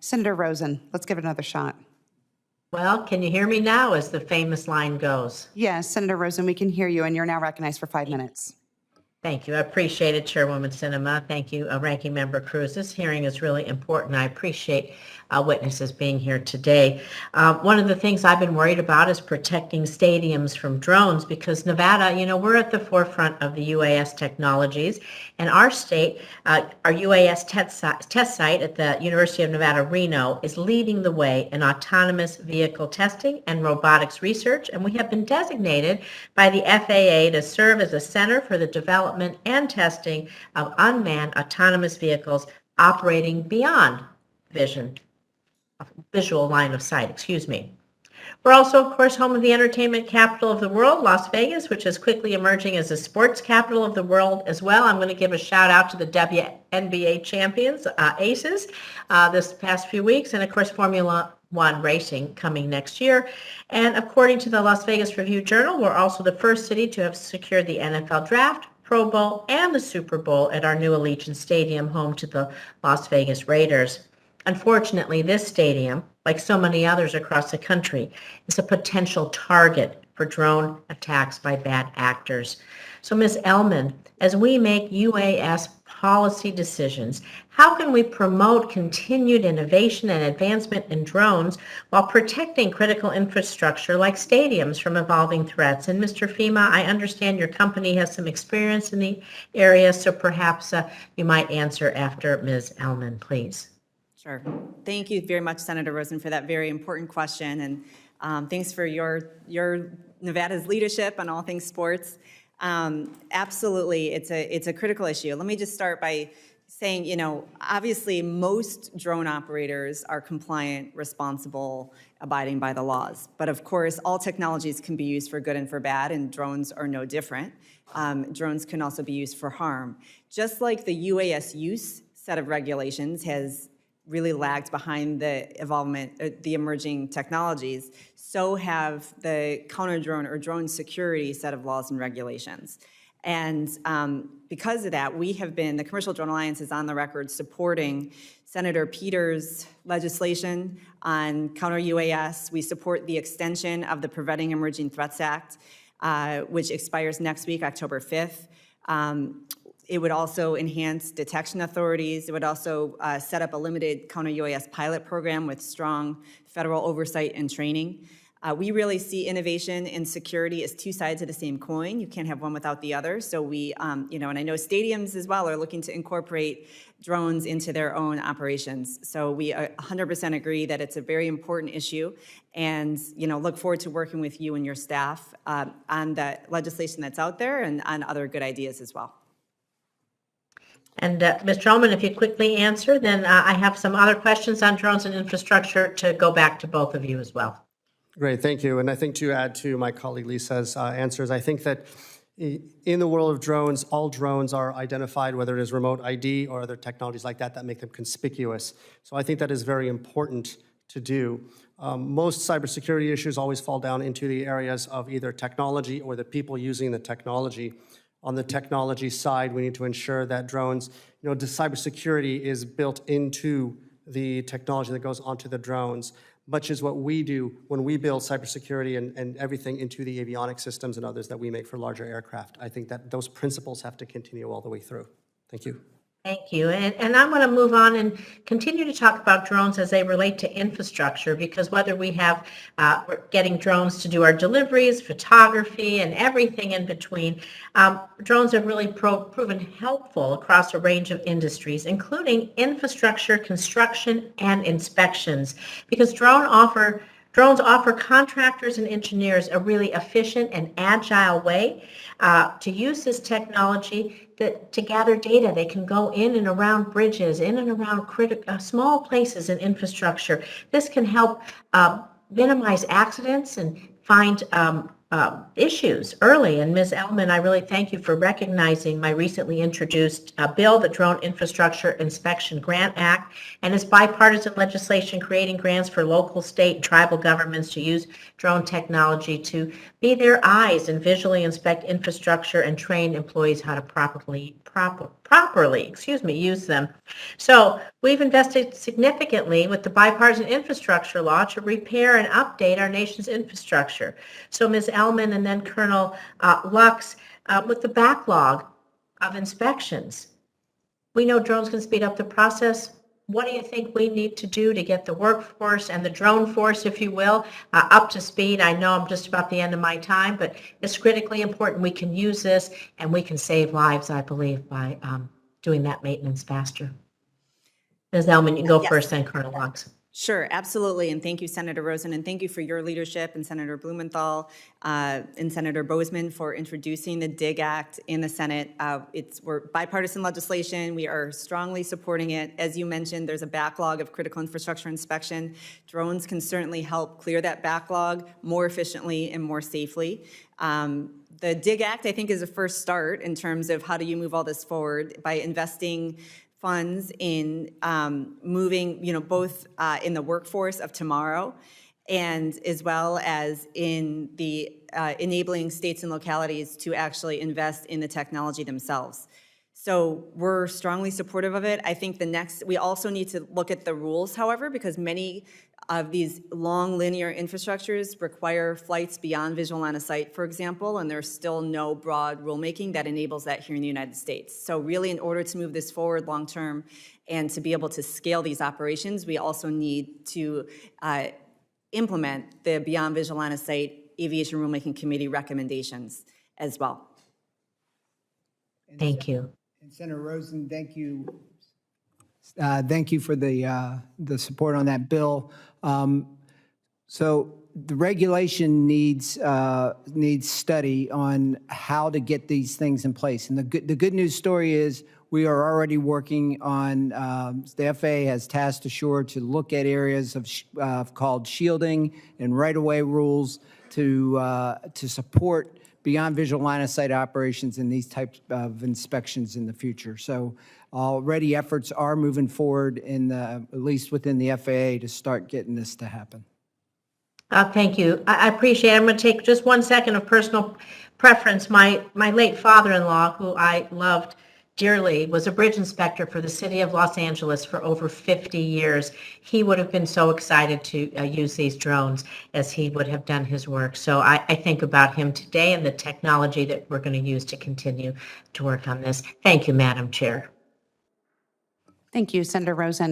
Senator Rosen, let's give it another shot. Well, can you hear me now, as the famous line goes? Yes, Senator Rosen, we can hear you, and you're now recognized for 5 minutes. Thank you. I appreciate it, Chairwoman Sinema. Thank you, Ranking Member Cruz. This hearing is really important. I appreciate witnesses being here today. One of the things I've been worried about is protecting stadiums from drones, because Nevada, we're at the forefront of the UAS technologies. And our state, our UAS test site at the University of Nevada, Reno, is leading the way in autonomous vehicle testing and robotics research. And we have been designated by the FAA to serve as a center for the development and testing of unmanned autonomous vehicles operating beyond visual line of sight, We're also, of course, home of the entertainment capital of the world, Las Vegas, which is quickly emerging as the sports capital of the world as well. I'm going to give a shout out to the WNBA champions, Aces, this past few weeks, and of course, Formula One racing coming next year. And according to the Las Vegas Review-Journal, we're also the first city to have secured the NFL Draft, Pro Bowl, and the Super Bowl at our new Allegiant Stadium, home to the Las Vegas Raiders. Unfortunately, this stadium, like so many others across the country, is a potential target for drone attacks by bad actors. So, Ms. Ellman, as we make UAS policy decisions, how can we promote continued innovation and advancement in drones while protecting critical infrastructure like stadiums from evolving threats? And Mr. Fima, I understand your company has some experience in the area, so perhaps you might answer after Ms. Ellman, please. Sure. Thank you very much, Senator Rosen, for that very important question. And thanks for your Nevada's leadership on all things sports. Absolutely, it's a critical issue. Let me just start by saying, obviously most drone operators are compliant, responsible, abiding by the laws. But of course, all technologies can be used for good and for bad, and drones are no different. Drones can also be used for harm. Just like the UAS use set of regulations has really lagged behind the emerging technologies, so have the counter-drone or drone security set of laws and regulations. And because of that, the Commercial Drone Alliance is on the record supporting Senator Peters' legislation on counter-UAS. We support the extension of the Preventing Emerging Threats Act, which expires next week, October 5th. It would also enhance detection authorities. It would also set up a limited counter-UAS pilot program with strong federal oversight and training. We really see innovation and security as two sides of the same coin. You can't have one without the other. So we, and I know stadiums as well are looking to incorporate drones into their own operations. So we 100% agree that it's a very important issue, and look forward to working with you and your staff on the legislation that's out there and on other good ideas as well. And Mr. Ellman, if you quickly answer, then I have some other questions on drones and infrastructure to go back to both of you as well. Great, thank you. And I think to add to my colleague Lisa's answers, I think that in the world of drones, all drones are identified, whether it is remote ID or other technologies like that make them conspicuous. So I think that is very important to do. Most cybersecurity issues always fall down into the areas of either technology or the people using the technology. On the technology side, we need to ensure that drones, the cybersecurity is built into the technology that goes onto the drones, much as what we do when we build cybersecurity and everything into the avionics systems and others that we make for larger aircraft. I think that those principles have to continue all the way through. Thank you. Thank you. And I'm going to move on and continue to talk about drones as they relate to infrastructure, because whether we have, we're getting drones to do our deliveries, photography, and everything in between, drones have really proven helpful across a range of industries, including infrastructure, construction, and inspections, because drones offer contractors and engineers a really efficient and agile way to use this technology to gather data. They can go in and around bridges, in and around small places in infrastructure. This can help minimize accidents and find issues early. And Ms. Ellman, I really thank you for recognizing my recently introduced bill, the Drone Infrastructure Inspection Grant Act, and its bipartisan legislation creating grants for local, state, and tribal governments to use drone technology to be their eyes and visually inspect infrastructure and train employees how to properly properly, use them. So we've invested significantly with the bipartisan infrastructure law to repair and update our nation's infrastructure. So Ms. Ellman and then Colonel Lux, with the backlog of inspections, we know drones can speed up the process. What do you think we need to do to get the workforce and the drone force, if you will, up to speed? I know I'm just about the end of my time, but it's critically important we can use this and we can save lives, I believe, by doing that maintenance faster. Ms. Ellman, you can go Yes. first, then Colonel Lux. Sure, absolutely. And thank you, Senator Rosen, and thank you for your leadership, and Senator Blumenthal and Senator Bozeman for introducing the DIG Act in the Senate. We're bipartisan legislation. We are strongly supporting it. As you mentioned, there's a backlog of critical infrastructure inspection. Drones can certainly help clear that backlog more efficiently and more safely. The DIG Act, I think, is a first start in terms of how do you move all this forward by investing funds in moving, both in the workforce of tomorrow and as well as in the enabling states and localities to actually invest in the technology themselves. So we're strongly supportive of it. I think we also need to look at the rules, however, because many of these long linear infrastructures require flights beyond visual line of sight, for example, and there's still no broad rulemaking that enables that here in the United States. So really, in order to move this forward long-term and to be able to scale these operations, we also need to implement the Beyond Visual Line of Sight Aviation Rulemaking Committee recommendations as well. Thank you. And Senator Rosen, thank you. Thank you for the support on that bill. So the regulation needs study on how to get these things in place. And the good news story is we are already working on, the FAA has tasked Assure to look at areas of called shielding and right-of-way rules to support beyond visual line of sight operations in these types of inspections in the future. So already efforts are moving forward at least within the FAA to start getting this to happen. Thank you. I appreciate it. I'm going to take just 1 second of personal preference. My late father-in-law, who I loved dearly, was a bridge inspector for the city of Los Angeles for over 50 years. He would have been so excited to use these drones as he would have done his work. So I think about him today and the technology that we're going to use to continue to work on this. Thank you, Madam Chair. Thank you, Senator Rosen.